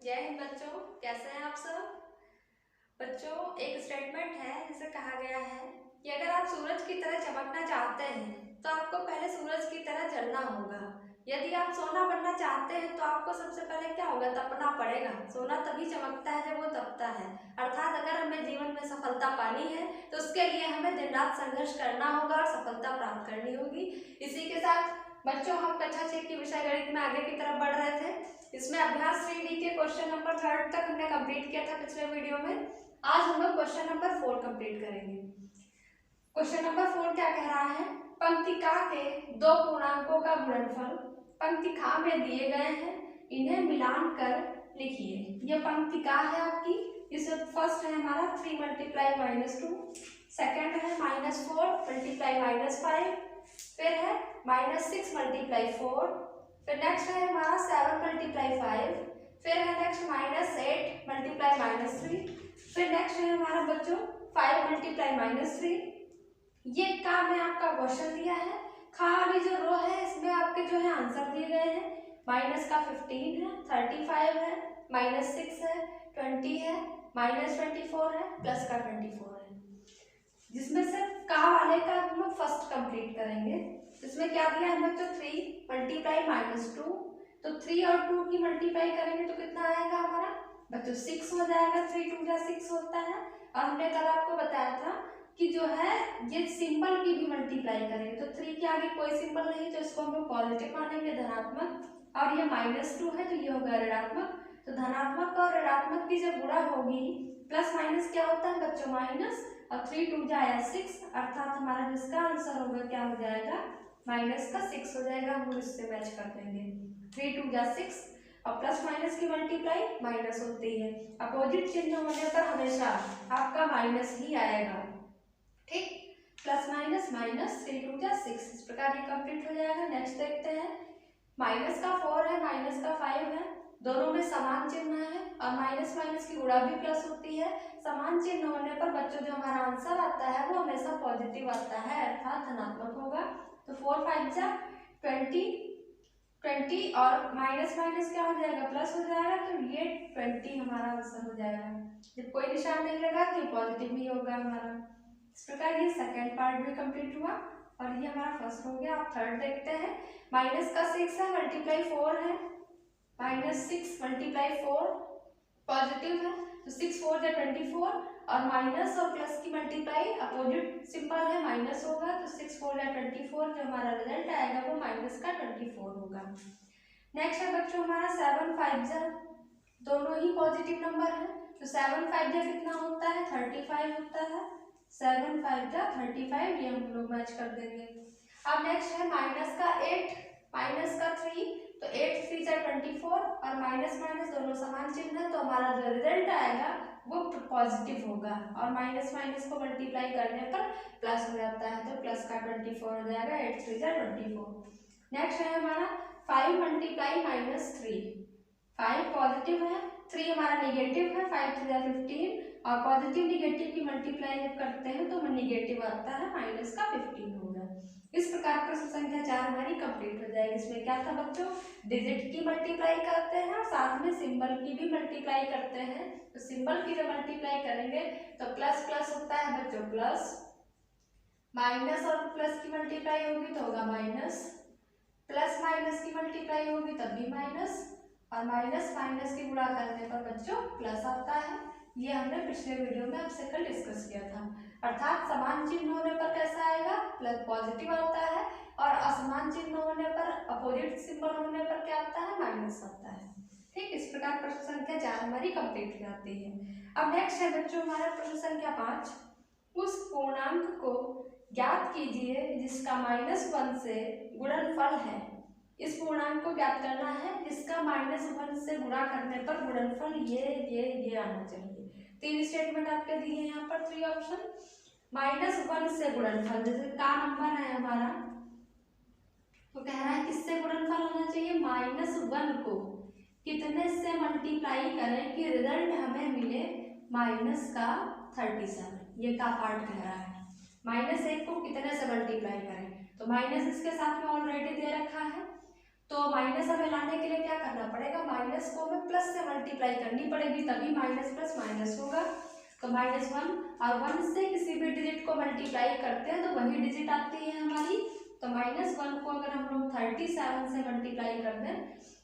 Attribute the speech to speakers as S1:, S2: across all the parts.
S1: जय हिंद बच्चों, कैसे हैं आप सब। बच्चों, एक स्टेटमेंट है जिसे कहा गया है कि अगर आप सूरज की तरह चमकना चाहते हैं तो आपको पहले सूरज की तरह जलना होगा। यदि आप सोना बनना चाहते हैं तो आपको सबसे पहले क्या होगा, तपना पड़ेगा। सोना तभी चमकता है जब वो तपता है। अर्थात अगर हमें जीवन में सफलता पानी है तो उसके लिए हमें दिन रात संघर्ष करना होगा और सफलता प्राप्त करनी होगी। इसी के साथ बच्चों, हम कक्षा 6 की विषय गणित में आगे की तरफ बढ़ रहे थे। इसमें अभ्यास 3D के क्वेश्चन नंबर 3 तक हमने कंप्लीट किया था पिछले वीडियो में। आज हम लोग क्वेश्चन नंबर 4 कंप्लीट करेंगे। क्वेश्चन नंबर 4 क्या कह रहा है, पंक्ति क के दो पूर्णांकों का गुणनफल पंक्ति ख में दिए गए हैं, इन्हें मिलान कर लिखिए। ये पंक्ति क है आपकी। इस फर्स्ट है हमारा 3 × -2, सेकंड है -4 × -5, फिर है -6 × 4, फिर नेक्स्ट है हमारा 7 × 5, फिर है नेक्स्ट -8 × -3, फिर नेक्स्ट है हमारा बच्चों 5 × -3। ये का में आपका क्वेश्चन दिया है। खा वाली जो रो है इसमें आपके जो है आंसर दिए गए हैं। माइनस का 15 है, 35 है, -6 है, 20 है, -24 है, प्लस का 24 है। जिसमें से का वाले का हम लोग फर्स्ट कंप्लीट करेंगे। इसमें क्या दिया है बच्चों, 3 × -2, तो 3 और 2 की मल्टीप्लाई करेंगे तो कितना आएगा हमारा बच्चों, 6 हो जाएगा। 3 × 2 = 6 होता है। और हमने कल आपको बताया था कि जो है ये सिंबल की भी मल्टीप्लाई करेंगे, तो 3 के आगे कोई सिंबल नहीं तो इसको हम लोग पॉजिटिव मानेंगे, धनात्मक। और ये -2 है तो ये होगा ऋणात्मक। तो धनात्मक और ऋणात्मक की जब गुणा होगी, प्लस माइनस क्या होता है बच्चों, माइनस, और 3 × 2 = 6, अर्थात हमारा जिसका आंसर होगा क्या हो जाएगा, -6 हो जाएगा। हम लोग इससे मैच कर देंगे। 3 × 2 = 6 और प्लस माइनस की मल्टीप्लाई माइनस होती है। अपोजिट चिन्ह होने पर हमेशा आपका माइनस ही आएगा, ठीक। प्लस माइनस माइनस, 3 × 2 = 6, इस प्रकार ये कंप्लीट हो जाएगा। नेक्स्ट देखते हैं, माइनस का 4 है, माइनस का 5 है, दोनों में समान चिन्ह है और माइनस माइनस की गुणा भी प्लस होती है। समान चिन्ह होने पर बच्चों जो हमारा आंसर आता है वो हमेशा पॉजिटिव आता है, अर्थात धनात्मक होगा। तो 4 × 5 = 20 और माइनस माइनस क्या हो जाएगा, प्लस हो जाएगा। तो ये 20 हमारा आंसर हो जाएगा। जब कोई निशान नहीं लगा तो पॉजिटिव ही होगा हमारा। इस प्रकार ये सेकेंड पार्ट भी कंप्लीट हुआ और ये हमारा फर्स्ट हो गया। आप थर्ड देखते हैं, माइनस का 6 है, मल्टीप्लाई 4 है, -6 × 4 पॉजिटिव है, तो 6 × 4 = 24 और माइनस और प्लस की मल्टीप्लाई अपोजिट सिंबल है, माइनस होगा। तो 6 × 4 = 24, जो हमारा रिजल्ट आएगा वो -24 होगा। नेक्स्ट है बच्चों हमारा 7 × 5 दोनों ही पॉजिटिव नंबर है, तो 7 × 5 कितना होता है, 35 होता है। 7 × 5 = 35, ये हम लोग मैच कर देंगे। अब नेक्स्ट है माइनस का 8, माइनस का 3, तो 8 × 3 = 24 और माइनस माइनस दोनों समान चिन्ह है, तो हमारा जो रिजल्ट आएगा वो पॉजिटिव होगा। और माइनस माइनस को मल्टीप्लाई करने पर प्लस हो जाता है, तो प्लस का 24 हो जाएगा। 8 × 3 = 24। नेक्स्ट है हमारा 5 × -3, 5 पॉजिटिव है, 3 हमारा निगेटिव है। 5 × 3 = 15 और पॉजिटिव निगेटिव की मल्टीप्लाई जब करते हैं तो निगेटिव आता है, माइनस का 15 होगा। इस प्रकार प्रश्न संख्या 4 हमारी कंप्लीट हो जाएगी। इसमें क्या था बच्चों, डिजिट की मल्टीप्लाई करते हैं और साथ में सिंबल की भी मल्टीप्लाई करते हैं। तो सिंबल की जब मल्टीप्लाई करेंगे तो प्लस प्लस होता है बच्चों, प्लस, माइनस और प्लस की मल्टीप्लाई होगी तो होगा माइनस, प्लस माइनस की मल्टीप्लाई होगी तब भी माइनस, और माइनस माइनस की गुणा करने पर बच्चों प्लस आता है। ये हमने पिछले वीडियो में आपसे कल डिस्कस किया था। अर्थात समान चिन्ह होने पर कैसा आएगा, प्लस पॉजिटिव आता है, और असमान चिन्ह होने पर, अपोजिट सिंबल होने पर क्या आता है, माइनस आता है, ठीक। इस प्रकार प्रश्न संख्या 4 हमारी कंप्लीट हो जाती है। अब नेक्स्ट है बच्चों हमारा प्रश्न संख्या 5, उस पूर्णांक को ज्ञात कीजिए जिसका -1 से गुणनफल है। इस पूर्णांक को ज्ञात करना है जिसका -1 से गुणा करने पर गुणनफल ये आना चाहिए। 3 स्टेटमेंट आपके दिए हैं यहाँ पर, 3 ऑप्शन। -1 से गुणनफल, जैसे का नंबर है हमारा तो कह रहा है किससे गुणनफल होना चाहिए, -1 को कितने से मल्टीप्लाई करें कि रिजल्ट हमें मिले -37। ये का पार्ट कह रहा है, -1 को कितने से मल्टीप्लाई करें, तो माइनस इसके साथ में ऑलरेडी दे रखा है। तो माइनस हमें लाने के लिए क्या करना पड़ेगा, माइनस को हमें प्लस से मल्टीप्लाई करनी पड़ेगी, तभी माइनस प्लस माइनस होगा। तो -1 और 1 से किसी भी डिजिट को मल्टीप्लाई करते हैं तो वही डिजिट आती है हमारी। तो -1 को अगर हम लोग 37 से मल्टीप्लाई कर दें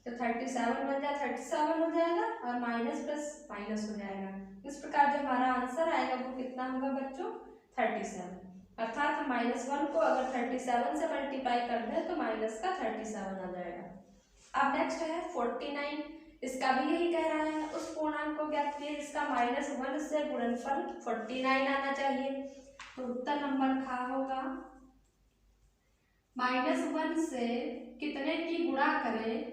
S1: तो 37 बन जाए 37 हो जाएगा और माइनस प्लस माइनस हो जाएगा। इस प्रकार जो हमारा आंसर आएगा वो कितना होगा बच्चों, 37। अर्थात हम -1 को अगर 37 से मल्टीप्लाई कर दें तो माइनस का 37 आ जाएगा। अब नेक्स्ट है 49, इसका भी यही कह रहा है उस पूर्णांक को ज्ञात कीजिए जिसका -1 से गुणनफल 49 आना चाहिए। तो उत्तर नंबर खा होगा, -1 से कितने की गुणा करें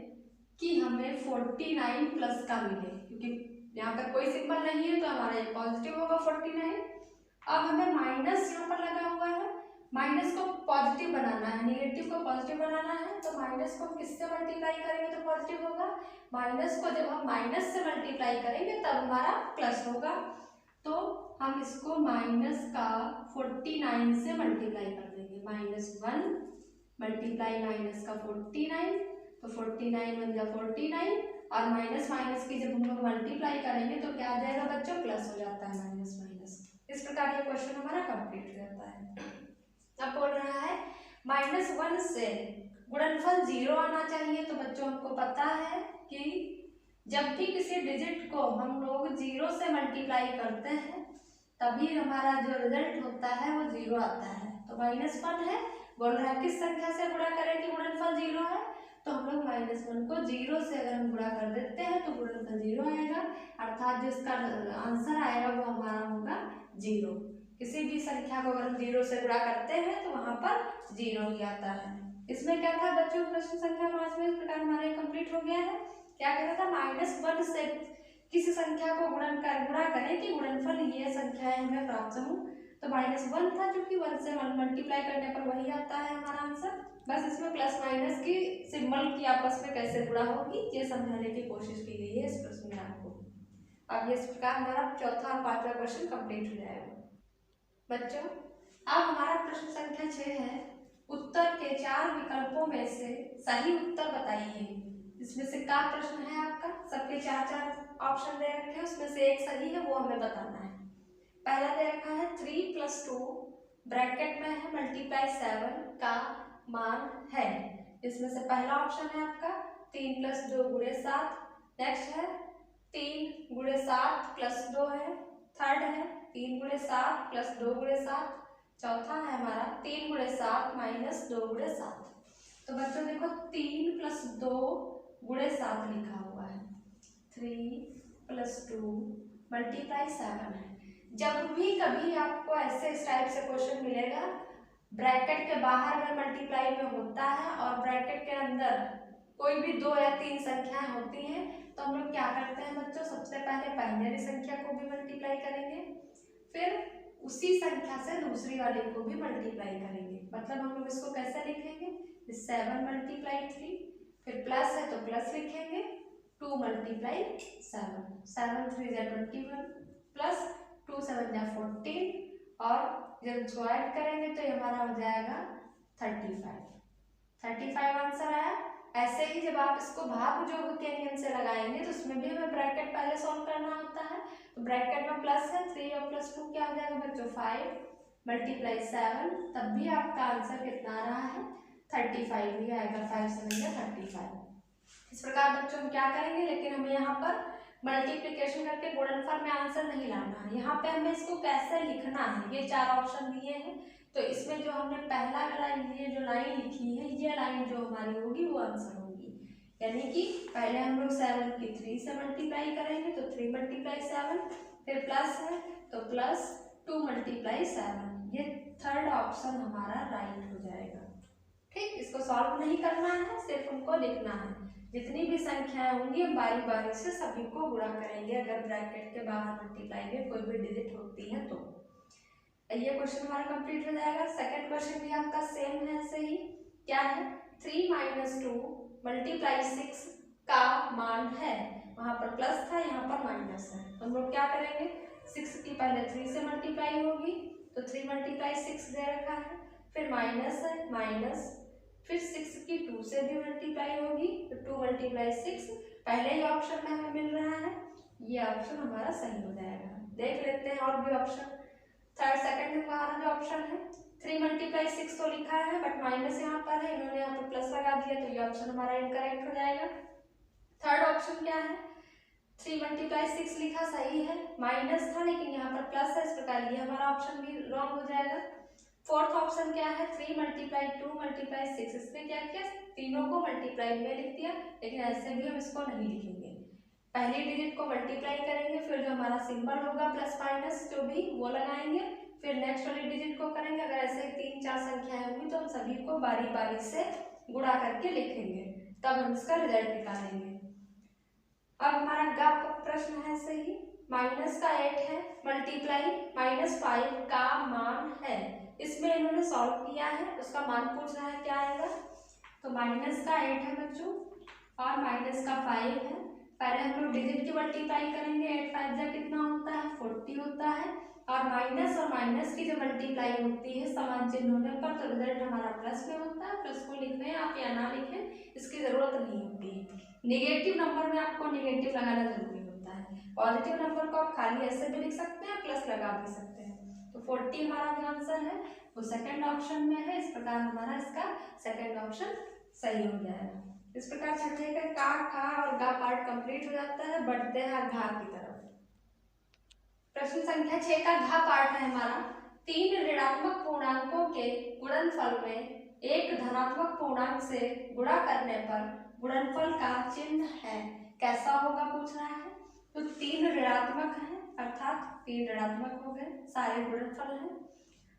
S1: कि हमें 49 प्लस का मिले, क्योंकि यहाँ पर कोई सिंबल नहीं है तो हमारा ये पॉजिटिव होगा 49। अब हमें माइनस यहाँ पर लगा हुआ है, माइनस को पॉजिटिव बनाना है, निगेटिव को पॉजिटिव बनाना है। तो माइनस को हम किससे मल्टीप्लाई करेंगे तो पॉजिटिव होगा, माइनस को जब हम माइनस से मल्टीप्लाई करेंगे तब हमारा प्लस होगा। तो हम इसको माइनस का 49 से मल्टीप्लाई कर देंगे, -1 मल्टीप्लाई माइनस का 49, तो 49 बन गया 49 और माइनस माइनस की जब हम लोग मल्टीप्लाई करेंगे तो क्या आ जाएगा बच्चों, प्लस हो जाता है माइनस माइनस। इस प्रकार ये क्वेश्चन हमारा कंप्लीट हो जाता है। अब बोल रहा है -1 से गुणनफल 0 आना चाहिए। तो बच्चों हमको पता है कि जब भी किसी डिजिट को हम लोग 0 से मल्टीप्लाई करते हैं तभी हमारा जो रिजल्ट होता है वो 0 आता है। तो -1 है, बोल रहा है किस संख्या से गुणा करें कि गुणनफल 0 है, तो हम लोग -1 को 0 से अगर हम गुणा कर देते हैं तो गुणनफल 0 आएगा, अर्थात जो इसका आंसर आएगा वो हमारा होगा 0। किसी भी संख्या को अगर हम 0 से गुणा करते हैं तो वहां पर 0 ही आता है। इसमें क्या था बच्चों, प्रश्न संख्या 5 में इस प्रकार हमारे कंप्लीट हो गया है। क्या कह रहा था, -1 से किसी संख्या को गुणा करें कि गुणनफल ये संख्याएं हमें प्राप्त हो। तो -1 था जो कि 1 से मल्टीप्लाई करने पर वही आता है हमारा आंसर। बस इसमें प्लस माइनस की सिंबल की आपस में कैसे जुड़ा होगी ये समझाने की कोशिश की गई है इस प्रश्न में आपको। अब ये इस प्रकार हमारा चौथा और पांचवा क्वेश्चन कंप्लीट हो जाएगा। बच्चों अब हमारा प्रश्न संख्या 6 है, उत्तर के 4 विकल्पों में से सही उत्तर बताइए। इसमें से क्या प्रश्न है आपका, सबके 4 ऑप्शन दे रखे हैं, उसमें से एक सही है वो हमें बताना है। पहला दे रखा है 3 + 2 ब्रैकेट में है मल्टीप्लाई 7 का मान है। इसमें से पहला ऑप्शन है आपका 3 + 2 × 7, नेक्स्ट है 3 × 7 + 2 है, थर्ड है 3 × 7 + 2 × 7, चौथा है हमारा 3 × 7 - 2 × 7। तो बच्चों देखो 3 + 2 × 7 लिखा हुआ है, 3 + 2 मल्टीप्लाई 7 है। जब भी कभी आपको ऐसे इस टाइप से क्वेश्चन मिलेगा, ब्रैकेट के बाहर अगर मल्टीप्लाई में होता है और ब्रैकेट के अंदर कोई भी 2 या 3 संख्याएं होती हैं तो हम लोग क्या करते हैं बच्चों, सबसे पहले बाइनरी संख्या को भी मल्टीप्लाई करेंगे, फिर उसी संख्या से दूसरी वाले को भी मल्टीप्लाई करेंगे। मतलब हम लोग इसको कैसे लिखेंगे, 7 × 3, फिर प्लस है तो प्लस लिखेंगे, 2 × 7, 7 3 = 21 प्लस 2 7 = 14 और जब इसको ऐड करेंगे तो ये हमारा हो जाएगा 35 आंसर आया। ऐसे ही जब आप इसको भाग योग के नियम से लगाएंगे तो उसमें भी हमें ब्रैकेट पहले सॉल्व करना होता है। तो ब्रैकेट में प्लस है, 3 और +2 क्या हो जाएगा बच्चों, 5 × 7, तब भी आपका आंसर कितना आ रहा है, 35 ही आएगा, 5 7 = 35। इस प्रकार बच्चों हम क्या करेंगे, लेकिन हमें यहाँ पर मल्टीप्लिकेशन करके गुणनफल में आंसर नहीं लाना है, यहाँ पे हमें इसको कैसे लिखना है ये 4 ऑप्शन दिए हैं। तो इसमें जो हमने पहला लाइन ये जो लाइन लिखी है ये लाइन जो हमारी होगी वो आंसर होगी। यानी कि पहले हम लोग 7 की 3 से मल्टीप्लाई करेंगे तो 3 × 7, फिर प्लस है तो प्लस 2 × 7, ये थर्ड ऑप्शन हमारा राइट हो जाएगा। ठीक, इसको सॉल्व नहीं करना है, सिर्फ उनको लिखना है। जितनी भी संख्याएं होंगी हम बारी बारी से सभी को गुणा करेंगे अगर ब्रैकेट के बाहर मल्टीप्लाई में कोई भी डिजिट होती है तो। ये क्वेश्चन हमारा कंप्लीट हो जाएगा। सेकंड क्वेश्चन भी आपका सेम है, ऐसे ही क्या है, 3 - 2 × 6 का मान है, वहां पर प्लस था यहाँ पर माइनस है। तो हम लोग क्या करेंगे, 6 की पहले 3 से मल्टीप्लाई होगी तो 3 × 6 दे रखा है, फिर माइनस है माइनस, फिर 6 की 2 से भी मल्टीप्लाई होगी तो 2 × 6 पहले ही ऑप्शन में हमें मिल रहा है, ये ऑप्शन हमारा सही हो जाएगा। देख लेते हैं और भी ऑप्शन। थर्ड सेकंड में हमारा जो ऑप्शन है 3 × 6 तो लिखा है बट माइनस यहाँ पर है, इन्होंने यहाँ पर प्लस लगा दिया तो ये ऑप्शन हमारा इनकरेक्ट हो जाएगा। थर्ड ऑप्शन क्या है 3 × 6 लिखा सही है, माइनस था लेकिन यहाँ पर प्लस है, इस प्रकार ये हमारा ऑप्शन भी रॉन्ग हो जाएगा। फोर्थ ऑप्शन क्या है 3 × 2 × 6, इसमें क्या किया तीनों को मल्टीप्लाई में लिख दिया, लेकिन ऐसे भी हम इसको नहीं लिखेंगे। पहली डिजिट को मल्टीप्लाई करेंगे, फिर जो हमारा सिंबल होगा प्लस माइनस जो भी वो लगाएंगे, फिर नेक्स्ट वाली डिजिट को करेंगे। अगर ऐसे 3-4 संख्याएं होंगी तो हम सभी को बारी बारी से गुणा करके लिखेंगे, तब हम इसका रिजल्ट निकालेंगे। अब हमारा ग प्रश्न है सही, माइनस का 8 है मल्टीप्लाई -5 का मान है, इसमें इन्होंने सॉल्व किया है, उसका मान पूछ रहा है क्या आएगा। तो माइनस का 8 है बच्चों और माइनस का 5 है, पहले हम लोग डिजिट की मल्टीप्लाई करेंगे, 8 5 जा कितना होता है 40 होता है, और माइनस की जो मल्टीप्लाई होती है समान चिन्ह होने पर तो रिजल्ट हमारा प्लस में होता है। प्लस को लिख दें आप या ना लिखें, इसकी जरूरत नहीं होती है। नेगेटिव नंबर में आपको नेगेटिव लगाना जरूरी होता है, पॉजिटिव नंबर को आप खाली ऐसे भी लिख सकते हैं, प्लस लगा भी सकते हैं। तो 40 हमारा जो आंसर है वो सेकंड ऑप्शन में है, इस प्रकार हमारा इसका सेकंड ऑप्शन सही हो जाएगा। इस प्रकार छठे का का खा और गा पार्ट कंप्लीट हो जाता है, बढ़ते हैं घा की तरफ। प्रश्न संख्या 6 का घा पार्ट है हमारा, 3 ऋणात्मक पूर्णांकों के गुणनफल में एक धनात्मक पूर्णांक से गुणा करने पर गुणनफल का चिन्ह है, कैसा होगा पूछ रहा है। तो 3 ऋणात्मक है अर्थात 3 ऋणात्मक हो गए, सारे गुणनफल हैं,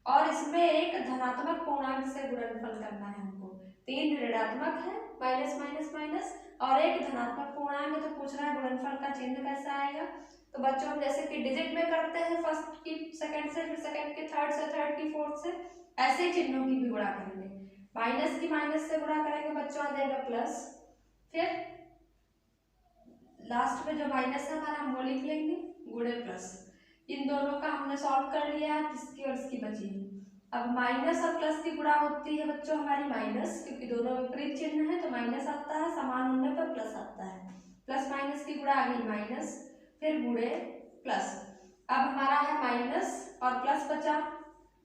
S1: और इसमें एक धनात्मक पूर्णांक से गुणनफल करना है हमको। 3 ऋणात्मक है माइनस माइनस माइनस और एक धनात्मक पूर्णांक है, तो पूछ रहा है गुणनफल का चिन्ह कैसा आएगा। तो बच्चों हम जैसे कि डिजिट में करते हैं फर्स्ट की सेकंड से, फिर सेकंड की थर्ड से, थर्ड की फोर्थ से, ऐसे ही चिन्हों की भी गुणा करेंगे। माइनस की माइनस से गुणा करेंगे बच्चों आ जाएगा प्लस, फिर लास्ट में जो माइनस है हमारा हम वो लिख लेंगे गुणे प्लस। इन दोनों का हमने सॉल्व कर लिया है, किसकी और इसकी बची है। अब माइनस और प्लस की गुणा होती है बच्चों हमारी माइनस, क्योंकि दोनों विपरीत चिन्ह है तो माइनस आता है, समान होने पर प्लस आता है। प्लस माइनस की गुणा आ गई माइनस, फिर गुणे प्लस। अब हमारा है माइनस और प्लस बचा,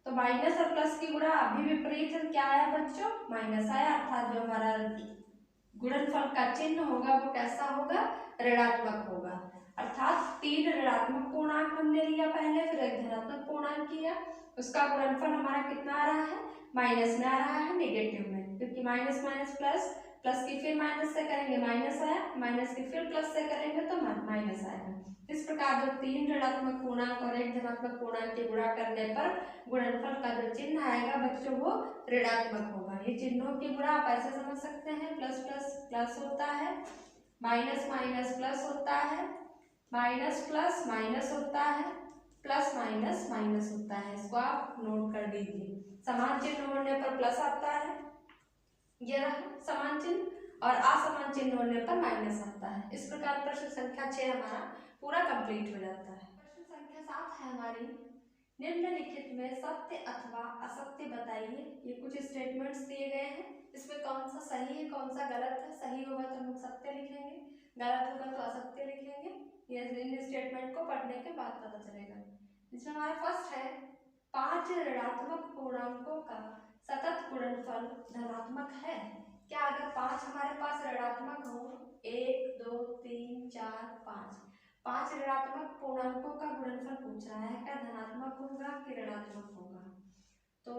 S1: तो माइनस और प्लस की गुणा अभी विपरीत है, क्या आया बच्चों माइनस आया, अर्थात जो हमारा गुणनफल का चिन्ह होगा वो कैसा होगा ऋणात्मक होगा। अर्थात 3 ऋणात्मक पूर्णांक हमने लिया पहले, फिर एक धनात्मक पूर्णांक किया, उसका गुणनफल हमारा कितना आ रहा है माइनस में आ रहा है, नेगेटिव में, क्योंकि माइनस माइनस प्लस, प्लस की फिर माइनस से करेंगे माइनस आया, माइनस की फिर प्लस से करेंगे तो माइनस आएगा। इस प्रकार जो 3 ऋणात्मक पूर्णांक और एक धनात्मक पूर्णांक के गुणा करने पर गुणनफल का जो चिन्ह आएगा बच्चों वो ऋणात्मक होगा। ये चिन्हों की गुणा आप ऐसे समझ सकते हैं, प्लस प्लस प्लस होता है, माइनस माइनस प्लस होता है, माइनस प्लस माइनस होता है, प्लस माइनस माइनस होता है, इसको आप नोट कर दीजिए। समान चिन्ह होने पर प्लस आता है, ये रहा समान चिन्ह, और असमान चिन्ह होने पर माइनस आता है। इस प्रकार प्रश्न संख्या 6 हमारा पूरा कंप्लीट हो जाता है। प्रश्न संख्या 7 है हमारी, निम्नलिखित में सत्य अथवा असत्य बताइए। ये कुछ स्टेटमेंट्स दिए गए हैं, इसमें कौन सा सही है कौन सा गलत है। सही होगा तो हम सत्य लिखेंगे, गलत होगा तो असत्य लिखेंगे। ये इन स्टेटमेंट को पढ़ने के बाद पता चलेगा। इसमें हमारा फर्स्ट है 5 ऋणात्मक पूर्णांकों का सतत गुणनफल धनात्मक है। क्या अगर 5 हमारे पास ऋणात्मक हो, 1 2 3 4 5 ऋणात्मक पूर्णांकों का गुणनफल पूछ रहा है, क्या धनात्मक होगा कि ऋणात्मक होगा। तो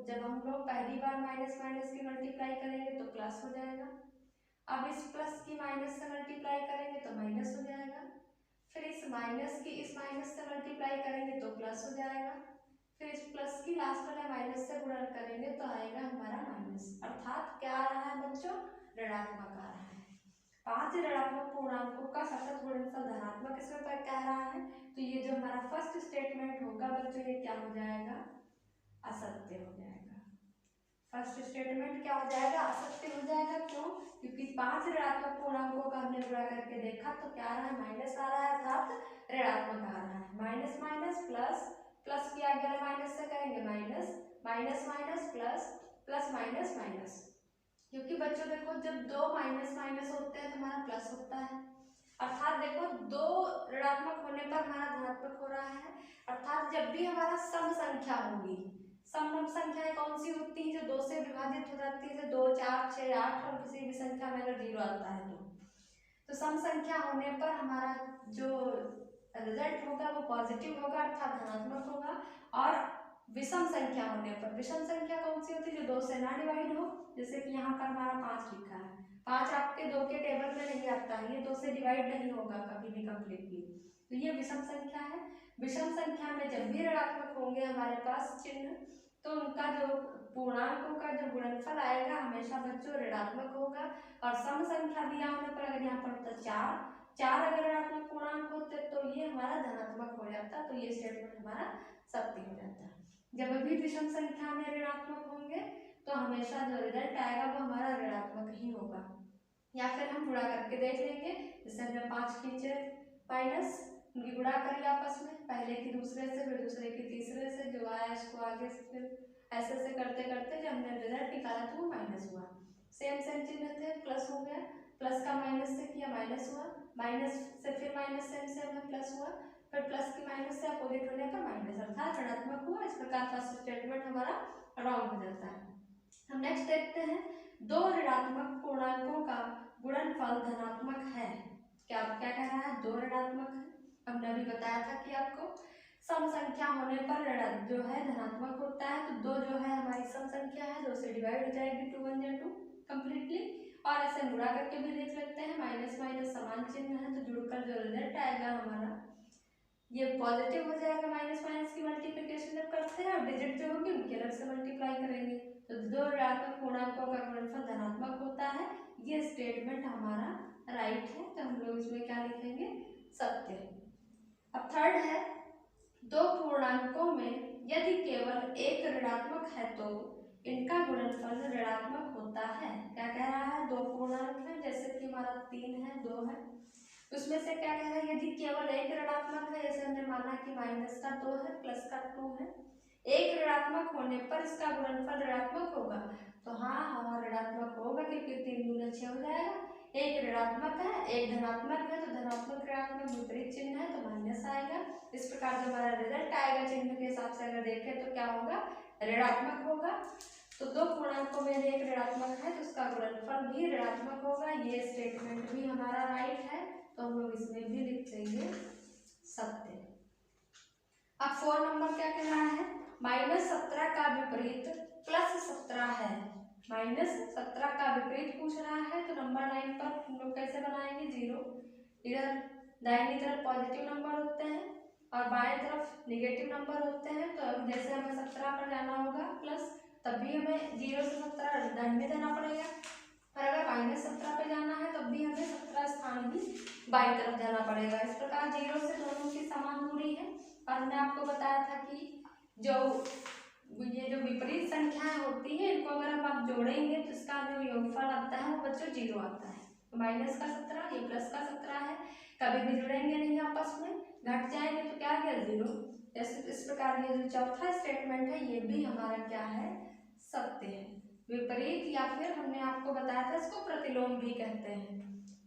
S1: जब हम लोग पहली बार माइनस माइनस की मल्टीप्लाई करेंगे तो प्लस हो जाएगा, अब इस प्लस की माइनस से मल्टीप्लाई करेंगे तो माइनस हो जाएगा, फिर इस माइनस की इस माइनस से मल्टीप्लाई करेंगे तो प्लस हो जाएगा, फिर इस प्लस की लास्ट वाला माइनस से गुणा करेंगे तो आएगा हमारा माइनस, अर्थात क्या आ रहा है बच्चों ऋणात्मक आ रहा है। 5 ऋणात्मक पूर्णांकों का सतत गुणनफल धनात्मक इसमें पर कह रहा है, तो ये जो हमारा फर्स्ट स्टेटमेंट होगा बच्चों ये क्या हो जाएगा असत्य हो जाएगा। फर्स्ट स्टेटमेंट क्या हो जाएगा असत्य हो जाएगा, क्यों, क्योंकि 5 ऋणात्मक पूर्णांकों का हमने गुणा करके देखा तो क्या आ रहा है माइनस आ रहा है, अर्थात ऋणात्मक आ रहा है। माइनस माइनस प्लस, प्लस किया गया माइनस से करेंगे minus, minus minus plus, plus minus minus, क्योंकि बच्चों देखो जब दो माइनस माइनस होते हैं तो हमारा प्लस होता है, अर्थात देखो दो ऋणात्मक होने पर हमारा धनात्मक हो रहा है। अर्थात जब भी हमारा सम संख्या होगी, सम संख्याएं कौन सी होती है जो दो से विभाजित हो जाती है, 2 4 6 8 और किसी भी संख्या में अगर 0 आता है तो सम संख्या होने पर हमारा जो रिजल्ट होगा वो पॉजिटिव होगा अर्थात धनात्मक होगा। और विषम संख्या होने पर, विषम संख्या कौन सी होती है जो 2 से ना डिवाइड हो, जैसे कि यहाँ पर हमारा 5 लिखा है, 5 आपके 2 के टेबल में नहीं आता है, ये 2 से डिवाइड नहीं होगा कभी भी कंप्लीटली, तो ये विषम संख्या है। विषम संख्या में जब भी ऋणात्मक होंगे हमारे पास चिन्ह, तो उनका जो पूर्णांकों का जो गुणनफल आएगा हमेशा बच्चों ऋणात्मक होगा। और सम संख्या दिया होने पर अगर यहाँ पर होता 4 अगर ऋणात्मक पूर्णांक होते तो ये हमारा धनात्मक हो जाता, तो ये स्टेटमेंट हमारा सत्य हो जाता है। जब भी विषम संख्या में ऋणात्मक होंगे तो हमेशा जो रिजल्ट आएगा वो हमारा ऋणात्मक ही होगा। या फिर हम गुणा करके देख लेंगे, जैसे हमने 5 खींचे माइनस, उनकी गुणा करी आपस में, पहले की दूसरे से फिर दूसरे की तीसरे से, जो आया इसको आगे से फिर ऐसे ऐसे करते करते जब हमने रिजल्ट निकाला तो वो माइनस हुआ। सेम चिन्ह थे, प्लस हो गया, प्लस का माइनस से किया माइनस हुआ, माइनस से फिर माइनस सेम हमें प्लस हुआ, फिर प्लस की माइनस से अपोजिट होने पर माइनस अर्थात ऋणात्मक हुआ। इस प्रकार फर्स्ट स्टेटमेंट हमारा रॉन्ग हो जाता है। हम नेक्स्ट देखते हैं, दो ऋणात्मक पूर्णांकों का गुणनफल धनात्मक है। क्या कह रहा है, दो ऋणात्मक है, हमने अभी बताया था कि आपको सम संख्या होने पर जो है धनात्मक होता है, तो दो जो है हमारी सम संख्या है, 2 से डिवाइड हो जाएगी, 2 1 2 कंप्लीटली। और ऐसे गुणा करके भी देख लेते हैं, माइनस माइनस समान चिन्ह है तो जुड़कर जो रिजल्ट आएगा हमारा ये पॉजिटिव हो जाएगा। माइनस माइनस की मल्टीप्लिकेशन जब करते हैं और डिजिट जो होगी उनके अलग से मल्टीप्लाई करेंगे, तो दो ऋणात्मक पूर्णांकों का गुणनफल धनात्मक होता है। ये स्टेटमेंट हमारा राइट है, तो हम लोग इसमें क्या लिखेंगे, सत्य। अब थर्ड है, दो पूर्णांकों में यदि केवल एक ऋणात्मक है तो इनका गुणनफल ऋणात्मक होता है। क्या कह रहा है, दो पूर्णांक है, जैसे कि हमारा 3 है 2 है, उसमें से क्या कह रहा है, यदि केवल एक ऋणात्मक है, जैसे हमने माना कि माइनस का 2 है प्लस का 2 है, एक ऋणात्मक होने पर इसका गुणनफल ऋणात्मक होगा, तो हाँ ऋणात्मक होगा क्योंकि 3 दूनी 6 हो जाएगा। एक ऋणात्मक है एक धनात्मक है, तो धनात्मक ऋणात्मक विपरीत चिन्ह है तो माइनस आएगा। इस प्रकार जो हमारा रिजल्ट आएगा चिन्ह के हिसाब से अगर देखें तो क्या होगा, ऋणात्मक होगा। तो दो पूर्णांकों में एक ऋणात्मक है तो उसका गुणनफल भी ऋणात्मक होगा। ये स्टेटमेंट भी हमारा राइट है, तो हम लोग इसमें भी लिख देंगे सत्य। अब 4 नंबर क्या कह रहा है, -17 का विपरीत +17 है। -17 का विपरीत पूछ रहा है, तो नंबर 9 पर हम लोग कैसे बनाएंगे, 0। इधर दाहिनी तरफ पॉजिटिव नंबर होते हैं और बाएं तरफ नेगेटिव नंबर होते हैं, तो अब जैसे हमें 17 पर जाना होगा प्लस, तब भी हमें 0 से 17 दाहिने जाना पड़ेगा, और अगर -17 पे जाना है तब भी हमें 17 स्थान ही बाईं तरफ जाना पड़ेगा। इस प्रकार 0 से दोनों की समान दूरी है। और हमने आपको बताया था कि ये जो विपरीत संख्याएं होती है इनको अगर हम आप जोड़ेंगे तो इसका जो योगफल आता है वो बच्चों 0 आता है। तो माइनस का 17 ये प्लस का 17 है, कभी भी जुड़ेंगे नहीं आपस में, घट जाएंगे तो क्या गया 0। जैसे इस प्रकार ये जो चौथा स्टेटमेंट है ये भी हमारा क्या है, सत्य है। विपरीत या फिर हमने आपको बताया था इसको प्रतिलोम भी कहते हैं,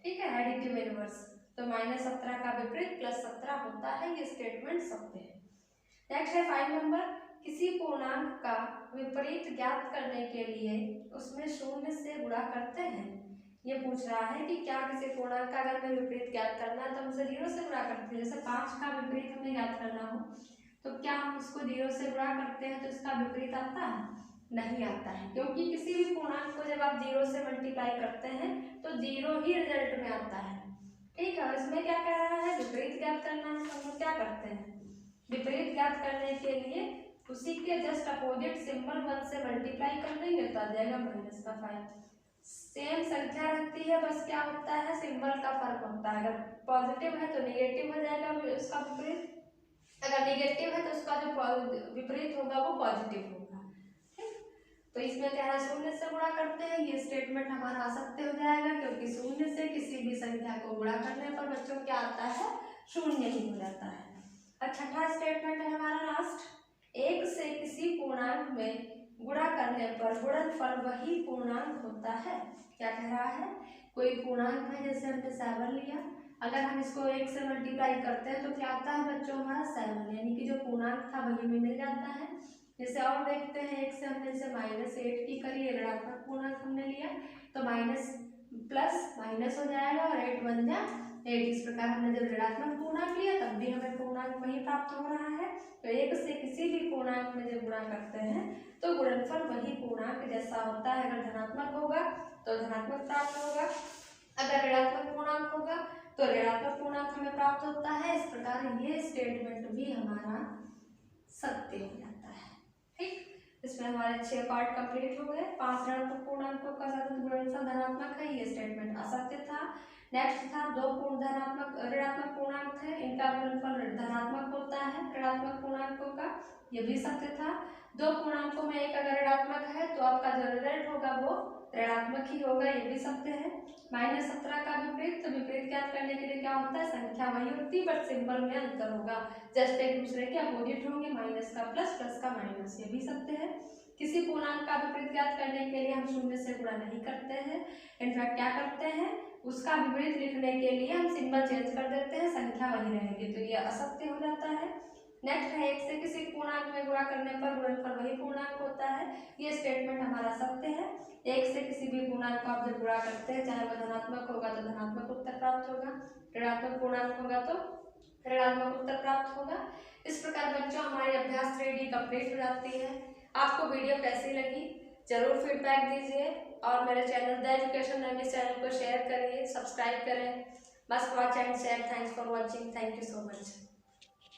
S1: ठीक है, एडिटिव इनवर्स। तो -17 का विपरीत +17 होता है, ये स्टेटमेंट सत्य है। नेक्स्ट है 5 नंबर, किसी पूर्णांक का विपरीत ज्ञात करने के लिए उसमें 0 से गुणा करते हैं। ये पूछ रहा है कि क्या किसी पूर्णांक का अगर हमें विपरीत ज्ञात करना है तो हम उसे 0 से गुणा करते हैं। जैसे 5 का विपरीत हमें ज्ञात करना हो तो क्या हम उसको 0 से गुणा करते हैं तो इसका विपरीत आता है, नहीं आता है, क्योंकि किसी भी पूर्णांक को जब आप 0 से मल्टीप्लाई करते हैं तो 0 ही रिजल्ट में आता है, ठीक है। इसमें क्या कह रहा है, विपरीत ज्ञात करना है, तो हम लोग क्या करते हैं, विपरीत ज्ञात करने के लिए उसी के जस्ट अपोजिट सिंबल 1 से मल्टीप्लाई कर देंगे तो आ जाएगा -5। सेम संख्या रहती है, बस क्या होता है, सिंबल का फर्क होता है। अगर पॉजिटिव है तो नेगेटिव हो जाएगा उसका विपरीत, अगर नेगेटिव है तो उसका जो विपरीत होगा वो पॉजिटिव होगा, ठीक। तो इसमें क्या है, 0 से गुणा करते हैं, ये स्टेटमेंट हमारा असत्य हो जाएगा क्योंकि 0 से किसी भी संख्या को गुणा करने पर बच्चों क्या आता है, 0 ही हो जाता है। और छठा स्टेटमेंट है हमारा लास्ट, 1 से किसी पूर्णांक में गुणा करने पर गुणनफल वही पूर्णांक होता है। क्या कह रहा है, कोई पूर्णांक है, जैसे हमने 7 लिया, अगर हम इसको 1 से मल्टीप्लाई करते हैं तो क्या आता है बच्चों, हमारा 7, यानी कि जो पूर्णांक था वही हमें मिल जाता है। जैसे और देखते हैं, 1 से हमने जैसे -8 की करी, ऋणात्मक पूर्णांक हमने लिया तो माइनस प्लस माइनस हो जाएगा और 8 बन जाए 8। इस प्रकार हमने जब ऋणात्मक पूर्णांक लिया तब भी हमें पूर्णांक वही प्राप्त हो रहा है। तो 1 से किसी भी पूर्णांक में जब गुणा करते हैं तो गुणनफल वही पूर्णांक जैसा होता है। अगर धनात्मक होगा तो धनात्मक प्राप्त होगा, अगर ऋणात्मक पूर्णांक होगा तो ऋणात्मक पूर्णांक हमें प्राप्त होता है। इस प्रकार ये स्टेटमेंट भी हमारा सत्य हो जाता है। ठीक, इसमें हमारे 6 पार्ट कंप्लीट हो गए। 5 ऋणात्मक पूर्णांकों का सतत गुणनफल धनात्मक है, ये स्टेटमेंट असत्य था। नेक्स्ट था 2 ऋणात्मक पूर्णांक थे, इनका गुणनफल धनात्मक होता है ऋणात्मक पूर्णांकों का, ये भी सत्य था। 2 पूर्णांकों में एक अगर ऋणात्मक है तो आपका जो रिजल्ट होगा वो ऋणात्मक ही होगा, ये भी सत्य है। -17 का विपरीत, तो विपरीत ज्ञात करने के लिए क्या होता है, संख्या वही होती है बट सिंबल में अंतर होगा, जस्ट एक दूसरे के अपोजिट होंगे, माइनस का प्लस, प्लस का माइनस, ये भी सत्य है। किसी पूर्णांक का विपरीत ज्ञात करने के लिए हम शून्य से गुणा नहीं करते हैं, इनफैक्ट क्या करते हैं, उसका विपरीत लिखने के लिए हम सिंबल चेंज कर देते हैं, संख्या वही रहेगी, तो ये असत्य हो जाता है। नेक्स्ट है 1 से किसी पूर्णांक में गुणा करने पर गुणनफल वही पूर्णांक होता है, ये स्टेटमेंट हमारा सत्य है। 1 से किसी भी पूर्णांक को आप जब गुणा करते हैं, चाहे वह धनात्मक होगा तो धनात्मक उत्तर प्राप्त होगा, ऋणात्मक पूर्णांक होगा तो ऋणात्मक उत्तर प्राप्त होगा। इस प्रकार बच्चों हमारी अभ्यास 3D कंप्लीट हो जाती है। आपको वीडियो कैसी लगी जरूर फीडबैक दीजिए और मेरे चैनल द एजुकेशन नाम इस चैनल को शेयर करिए, सब्सक्राइब करें। Must watch and share. Thanks for watching, thank you so much.